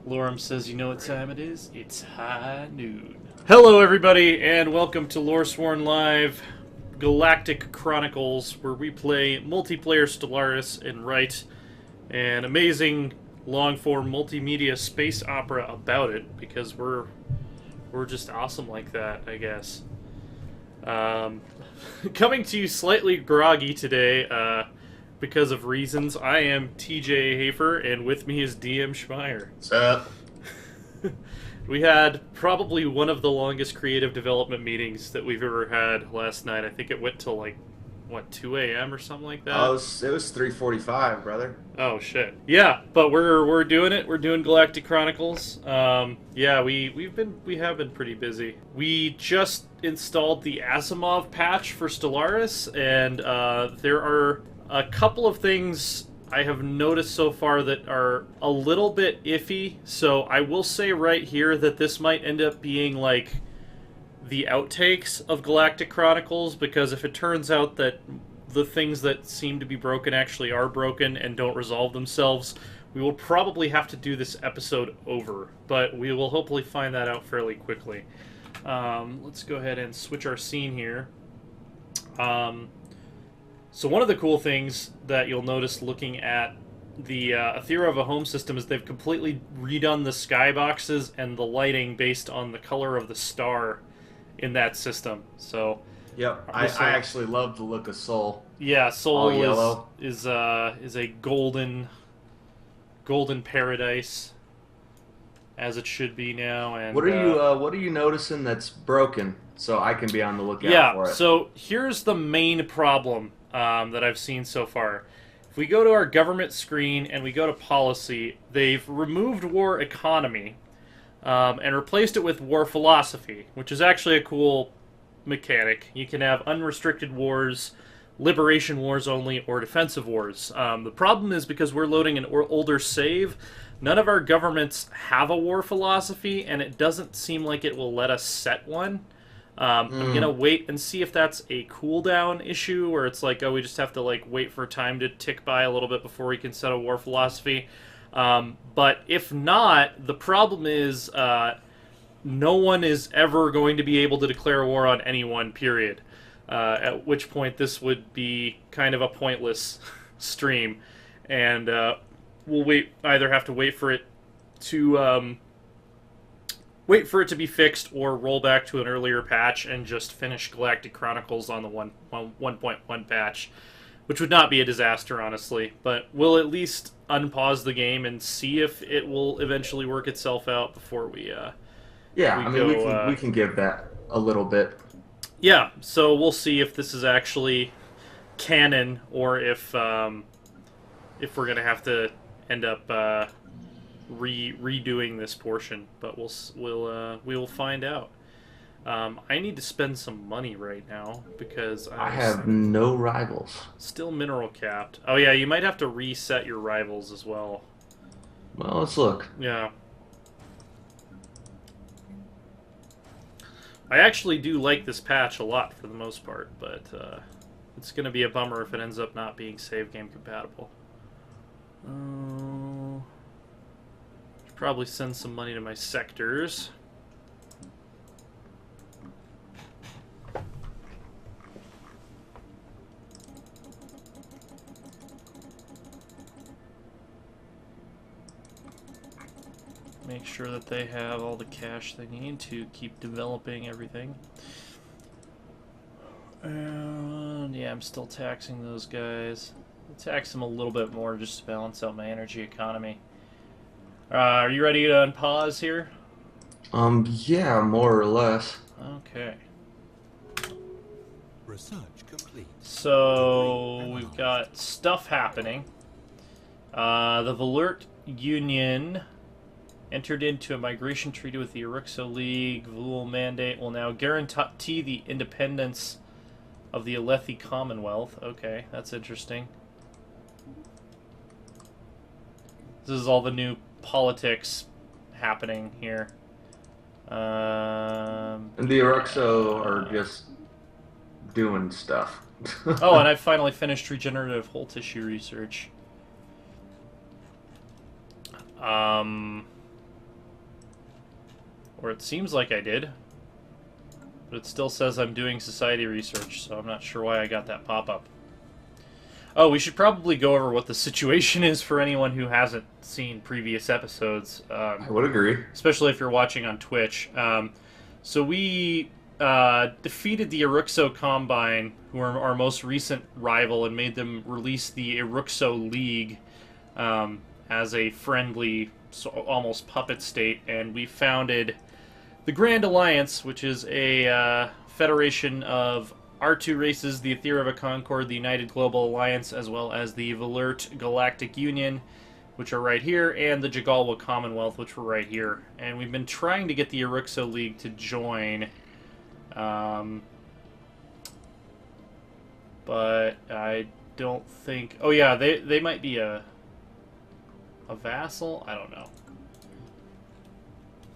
Lorem says, you know what time it is? It's high noon. Hello, everybody, and welcome to Loresworn Live Galactic Chronicles, where we play multiplayer Stellaris and write an amazing long-form multimedia space opera about it, because we're just awesome like that, I guess. Coming to you slightly groggy today, because of reasons. I am TJ Hafer, and with me is DM Schmeier. What's up? We had probably one of the longest creative development meetings that we've ever had last night. I think it went till like, what, 2 a.m. or something like that? Oh, it was 3:45, brother. Oh shit. Yeah, but we're doing it. We're doing Galactic Chronicles. Yeah, we have been pretty busy. We just installed the Asimov patch for Stellaris, and there are a couple of things I have noticed so far that are a little bit iffy. So I will say right here that this might end up being like the outtakes of Galactic Chronicles, because if it turns out that the things that seem to be broken actually are broken and don't resolve themselves, we will probably have to do this episode over, but we will hopefully find that out fairly quickly. Let's go ahead and switch our scene here. So one of the cool things that you'll notice looking at the Aethera of a Home system is they've completely redone the skyboxes and the lighting based on the color of the star in that system. So Yep, I actually love the look of Sol. yeah, Sol All yellow. is a golden paradise, as it should be now. And What are you noticing that's broken, so I can be on the lookout for yeah, it? so here's the main problem that I've seen so far. If we go to our government screen and we go to policy, they've removed war economy and replaced it with war philosophy, which is actually a cool mechanic. You can have unrestricted wars, liberation wars only, or defensive wars. The problem is, because we're loading an older save, none of our governments have a war philosophy, and it doesn't seem like it will let us set one. I'm gonna wait and see if that's a cooldown issue, where it's like, oh, we just have to like wait for time to tick by a little bit before we can set a war philosophy. But if not, the problem is no one is ever going to be able to declare war on anyone, period. At which point this would be kind of a pointless stream, and we'll either have to wait for it to be fixed, or roll back to an earlier patch and just finish Galactic Chronicles on the 1.1 patch, which would not be a disaster, honestly. But we'll at least unpause the game and see if it will eventually work itself out before we. We can give that a little bit. Yeah, so we'll see if this is actually canon, or if we're gonna have to end up redoing this portion. But we will find out. I need to spend some money right now because I have no rivals. Still mineral capped. Oh yeah, you might have to reset your rivals as well. Well, let's look. Yeah. I actually do like this patch a lot for the most part, but it's going to be a bummer if it ends up not being save game compatible. Should probably send some money to my sectors. Make sure that they have all the cash they need to keep developing everything. And yeah, I'm still taxing those guys. I'll tax them a little bit more just to balance out my energy economy. Are you ready to unpause here? Yeah, more or less. Okay. Research complete. So we've got stuff happening. The Valert Union entered into a migration treaty with the Eruxo League. Vul mandate will now guarantee the independence of the Alethi Commonwealth. Okay, that's interesting. This is all the new politics happening here. And the Eruxo are just doing stuff. Oh, and I finally finished regenerative whole tissue research. Or it seems like I did. But it still says I'm doing society research, so I'm not sure why I got that pop-up. Oh, we should probably go over what the situation is for anyone who hasn't seen previous episodes. I would agree. Especially if you're watching on Twitch. So we defeated the Iruxo Combine, who are our most recent rival, and made them release the Iruxo League as a friendly, almost puppet state, and we founded the Grand Alliance, which is a federation of our two races, the Aetheriva Concord, the United Global Alliance, as well as the Valert Galactic Union, which are right here, and the Jagalwa Commonwealth, which were right here. And we've been trying to get the Iruxo League to join, but I don't think... Oh yeah, they might be a vassal? I don't know.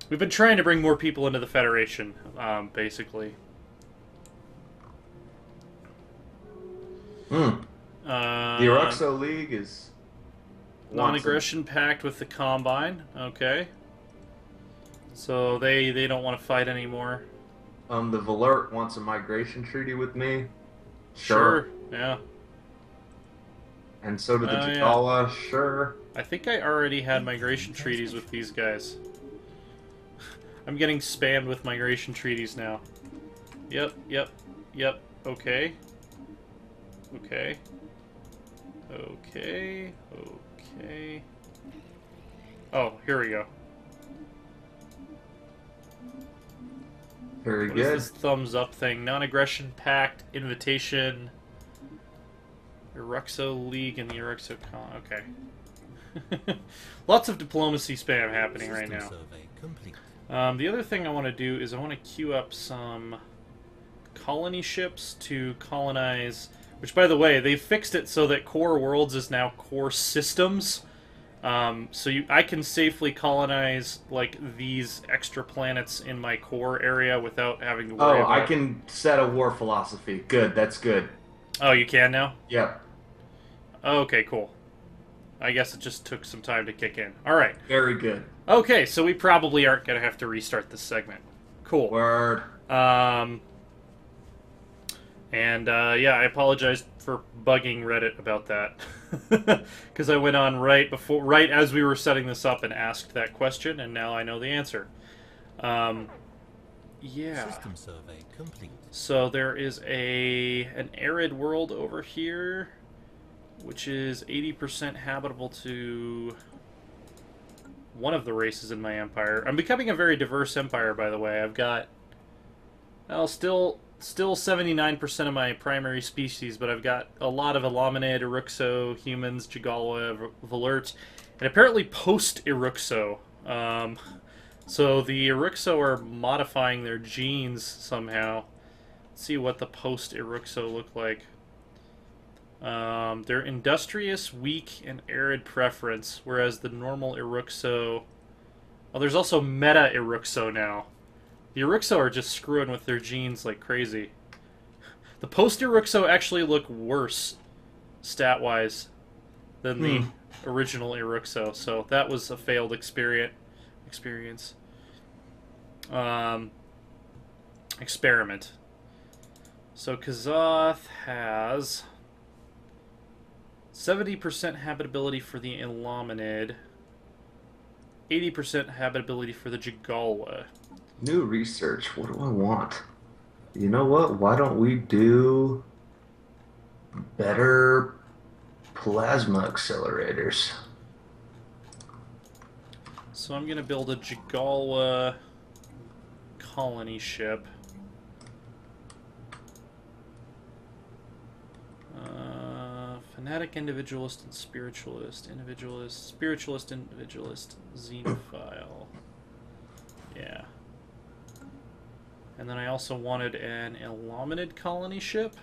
We've been trying to bring more people into the Federation, basically. The Iruxo League is... Non-aggression pact with the Combine. Okay. So they don't want to fight anymore. The Valert wants a migration treaty with me. Sure. Yeah. And so did the Jagalwa. Yeah. Sure. I think I already had migration treaties with these guys. I'm getting spammed with migration treaties now. Yep. Okay. Okay. Oh, here we go. Very what good. What is this thumbs up thing? Non-aggression pact, invitation, Iruxo League, and the Iruxo Con. Okay. Lots of diplomacy spam happening right now. The other thing I want to do is I want to queue up some colony ships to colonize... Which, by the way, they fixed it so that Core Worlds is now Core Systems. So I can safely colonize, like, these extra planets in my core area without having to worry about... I can set a war philosophy. Good, that's good. Oh, you can now? Yep. Okay, cool. I guess it just took some time to kick in. Alright. Very good. Okay, so we probably aren't going to have to restart this segment. Cool. Word. Yeah, I apologize for bugging Reddit about that. Because I went on right as we were setting this up and asked that question, and now I know the answer. Yeah. System survey complete. So there is an arid world over here, which is 80% habitable to one of the races in my empire. I'm becoming a very diverse empire, by the way. I've got... Well, still 79% of my primary species, but I've got a lot of Ilaminid, Iruxo, humans, Jagalwa, Valert, and apparently post-Iruxo. So the Iruxo are modifying their genes somehow. Let's see what the post-Iruxo look like. They're industrious, weak, and arid preference, whereas the normal Iruxo... Oh, there's also meta-Iruxo now. The Iruxo are just screwing with their genes like crazy. The post-Iruxo actually look worse, stat-wise, than the original Iruxo, so that was a failed experiment. So Kazoth has 70% habitability for the Ilaminid, 80% habitability for the Jagalwa. New research. What do I want? You know what? Why don't we do better plasma accelerators? So I'm going to build a Jagalwa colony ship. Fanatic, individualist, and spiritualist. Spiritualist, individualist, xenophile. Yeah. And then I also wanted an Ilaminid colony ship.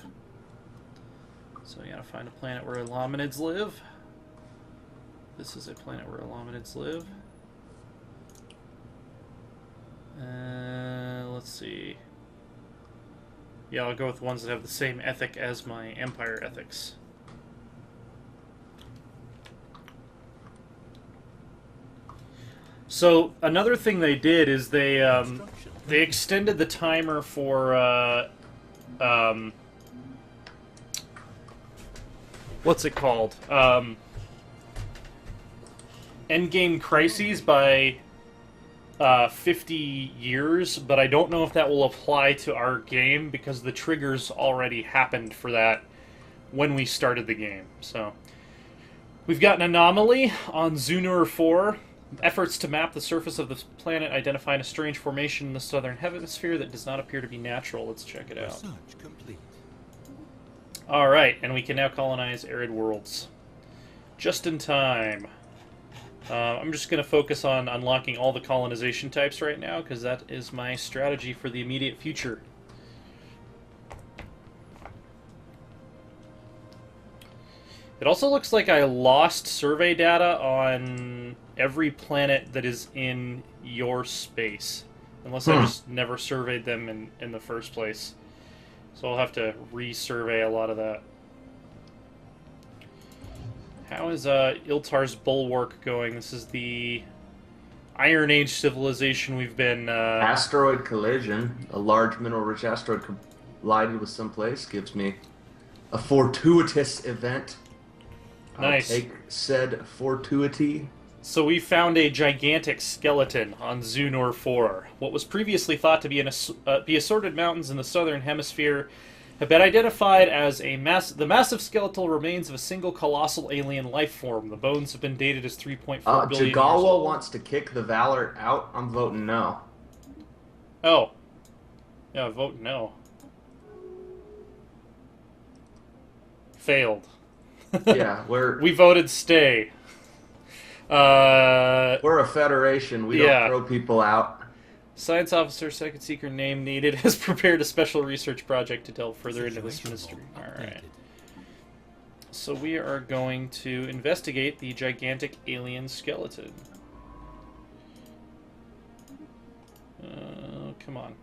So I gotta find a planet where Ilaminids live. This is a planet where Ilaminids live. Let's see. Yeah, I'll go with ones that have the same ethic as my Empire ethics. So another thing they did is they extended the timer for what's it called? Endgame crises by 50 years, but I don't know if that will apply to our game because the triggers already happened for that when we started the game. So we've got an anomaly on Zunur 4. Efforts to map the surface of the planet identify a strange formation in the southern hemisphere that does not appear to be natural. Let's check it out. Research complete. Alright, and we can now colonize arid worlds. Just in time. I'm just going to focus on unlocking all the colonization types right now, because that is my strategy for the immediate future. It also looks like I lost survey data on every planet that is in your space. Unless I just never surveyed them in the first place. So I'll have to resurvey a lot of that. How is Iltar's Bulwark going? This is the Iron Age civilization we've been... Asteroid collision. A large mineral-rich asteroid collided with someplace. Gives me a fortuitous event. Nice. I'll take said fortuity. So we found a gigantic skeleton on Zunur 4. What was previously thought to be be assorted mountains in the southern hemisphere have been identified as the massive skeletal remains of a single colossal alien life form. The bones have been dated as 3.4 billion years Jagawa old. wants to kick the Valor out. I'm voting no. Oh. Yeah, vote no. Failed. Yeah, We voted stay. We're a federation. We don't throw people out. Science officer, second seeker name needed, has prepared a special research project to delve further into this mystery. Alright. So we are going to investigate the gigantic alien skeleton. Come on.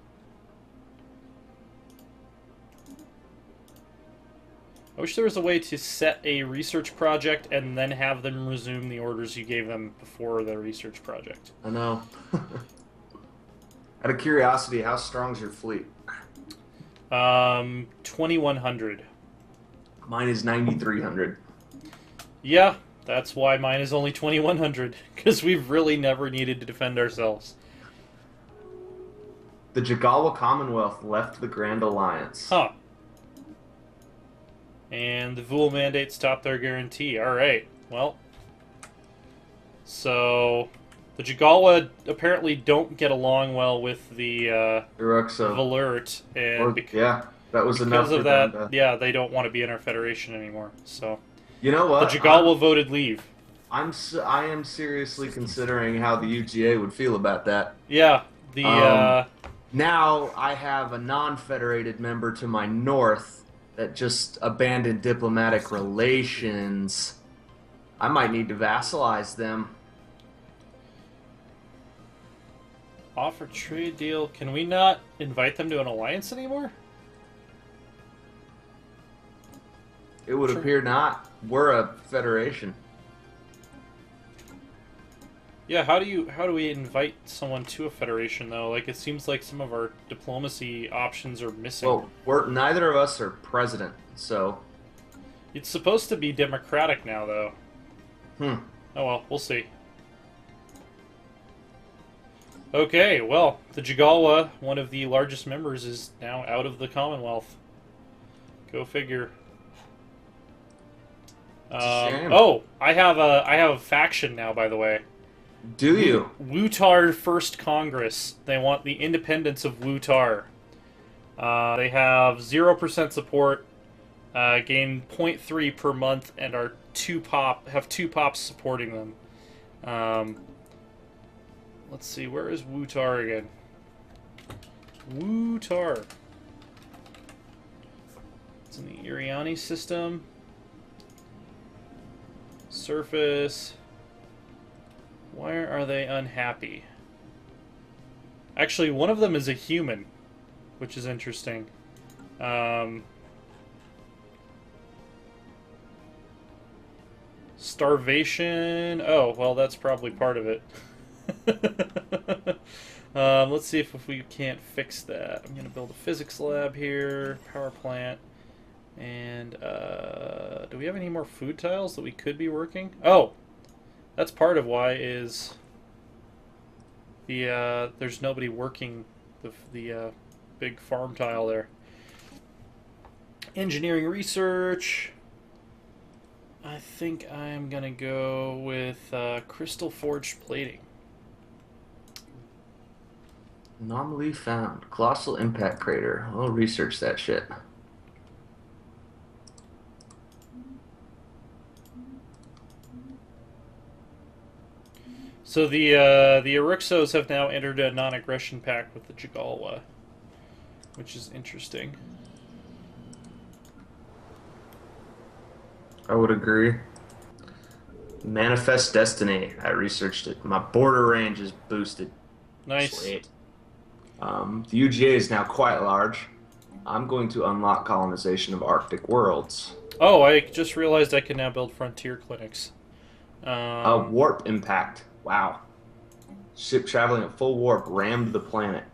I wish there was a way to set a research project and then have them resume the orders you gave them before the research project. I know. Out of curiosity, how strong's your fleet? 2,100. Mine is 9,300. Yeah, that's why mine is only 2,100, because we've really never needed to defend ourselves. The Jagawa Commonwealth left the Grand Alliance. Huh. And the Vul Mandate stopped their guarantee. Alright, well. So, the Jagawa apparently don't get along well with the Valert. And yeah, that was enough because of for them that, to... yeah, they don't want to be in our Federation anymore. So, you know what? the Jagawa voted leave. I am seriously considering how the UGA would feel about that. Yeah, now I have a non-federated member to my north that just abandoned diplomatic relations. I might need to vassalize them. Offer trade deal. Can we not invite them to an alliance anymore? It would appear not. We're a federation. Yeah, how do we invite someone to a federation though? Like, it seems like some of our diplomacy options are missing. Well, neither of us are president, so It's supposed to be democratic now though. Oh well, we'll see. Okay, well, the Jagawa, one of the largest members, is now out of the Commonwealth. Go figure. Oh, I have a faction now, by the way. Do you? Wutar First Congress. They want the independence of Wutar. They have 0% support, gain 0.3 per month, and are have two pops supporting them. Let's see, where is Wutar again? Wutar. It's in the Iriani system. Surface. Why are they unhappy? Actually, one of them is a human, which is interesting. Starvation. Oh, well, that's probably part of it. Let's see if we can't fix that. I'm going to build a physics lab here, power plant, and do we have any more food tiles that we could be working? Oh, that's part of why is the there's nobody working the big farm tile there. Engineering research. I think I'm gonna go with crystal forged plating. Anomaly found. Colossal impact crater. I'll research that shit. So the Eruxos have now entered a non-aggression pact with the Jagalwa, which is interesting. I would agree. Manifest Destiny. I researched it. My border range is boosted. Nice. Sweet. The UGA is now quite large. I'm going to unlock colonization of Arctic worlds. Oh, I just realized I can now build frontier clinics. Warp impact. Wow. Ship traveling at full warp rammed the planet.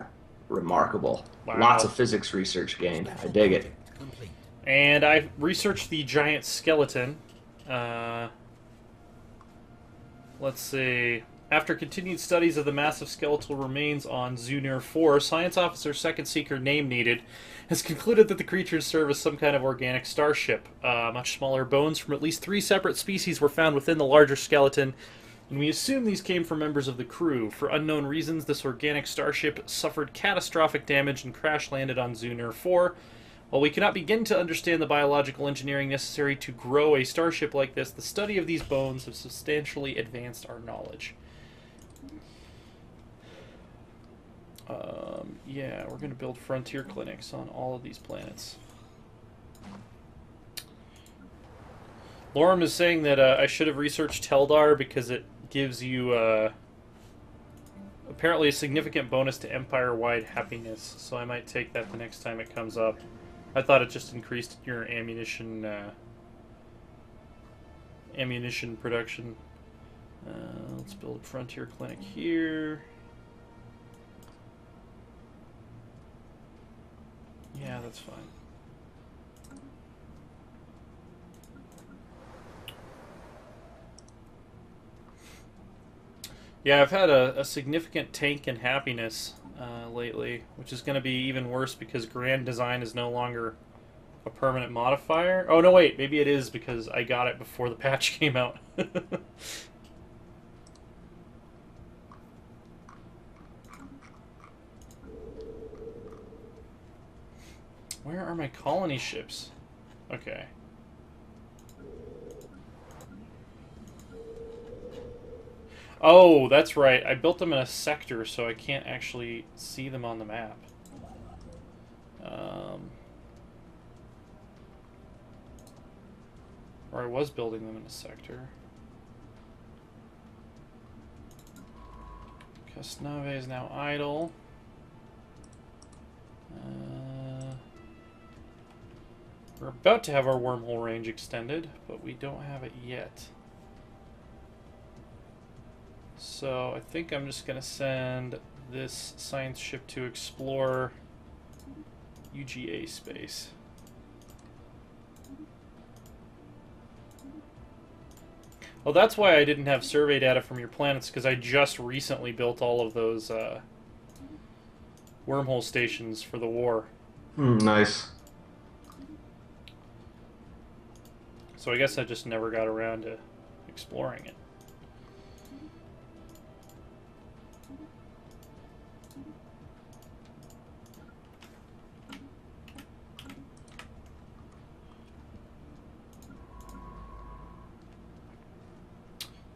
Remarkable. Wow. Lots of physics research gained. I dig it. And I researched the giant skeleton. Let's see. After continued studies of the massive skeletal remains on Zunir 4, Science Officer Second Seeker Name Needed has concluded that the creatures serve as some kind of organic starship. Much smaller bones from at least 3 separate species were found within the larger skeleton, and we assume these came from members of the crew. For unknown reasons, this organic starship suffered catastrophic damage and crash-landed on Zunir 4. While we cannot begin to understand the biological engineering necessary to grow a starship like this, the study of these bones has substantially advanced our knowledge. Yeah, we're going to build frontier clinics on all of these planets. Lorem is saying that I should have researched Teldar because it gives you apparently a significant bonus to Empire-wide happiness, so I might take that the next time it comes up. I thought it just increased your ammunition production. Let's build a frontier clinic here. Yeah, that's fine. Yeah, I've had a significant tank in happiness lately, which is going to be even worse because Grand Design is no longer a permanent modifier. Oh, no, wait. Maybe it is because I got it before the patch came out. Where are my colony ships? Okay. Oh, that's right. I built them in a sector, so I can't actually see them on the map. Or I was building them in a sector. Casnave is now idle. We're about to have our wormhole range extended, but we don't have it yet. So I think I'm just going to send this science ship to explore UGA space. Well, that's why I didn't have survey data from your planets, because I just recently built all of those wormhole stations for the war. Nice. So I guess I just never got around to exploring it.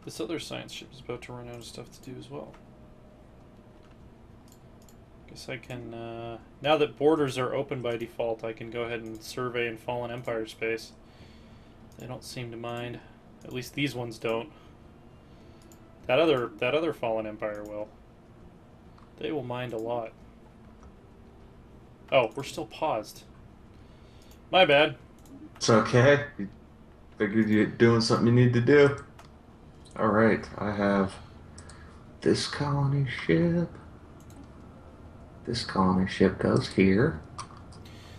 This other science ship is about to run out of stuff to do as well. Guess I can, now that borders are open by default, I can go ahead and survey in Fallen Empire space. They don't seem to mind. At least these ones don't. That other Fallen Empire will. They will mind a lot. Oh, we're still paused. My bad. It's okay. You figured you're doing something you need to do. Alright, I have this colony ship. This colony ship goes here.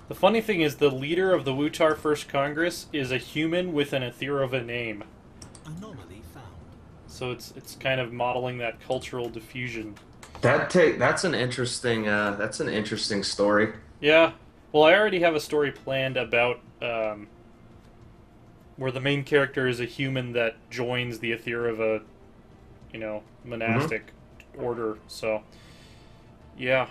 The funny thing is, the leader of the Wutar First Congress is a human with an Aethirova name. Anomaly found. So it's kind of modeling that cultural diffusion. That's an interesting story. Yeah. Well, I already have a story planned about where the main character is a human that joins the Aethirova, monastic order. So, yeah,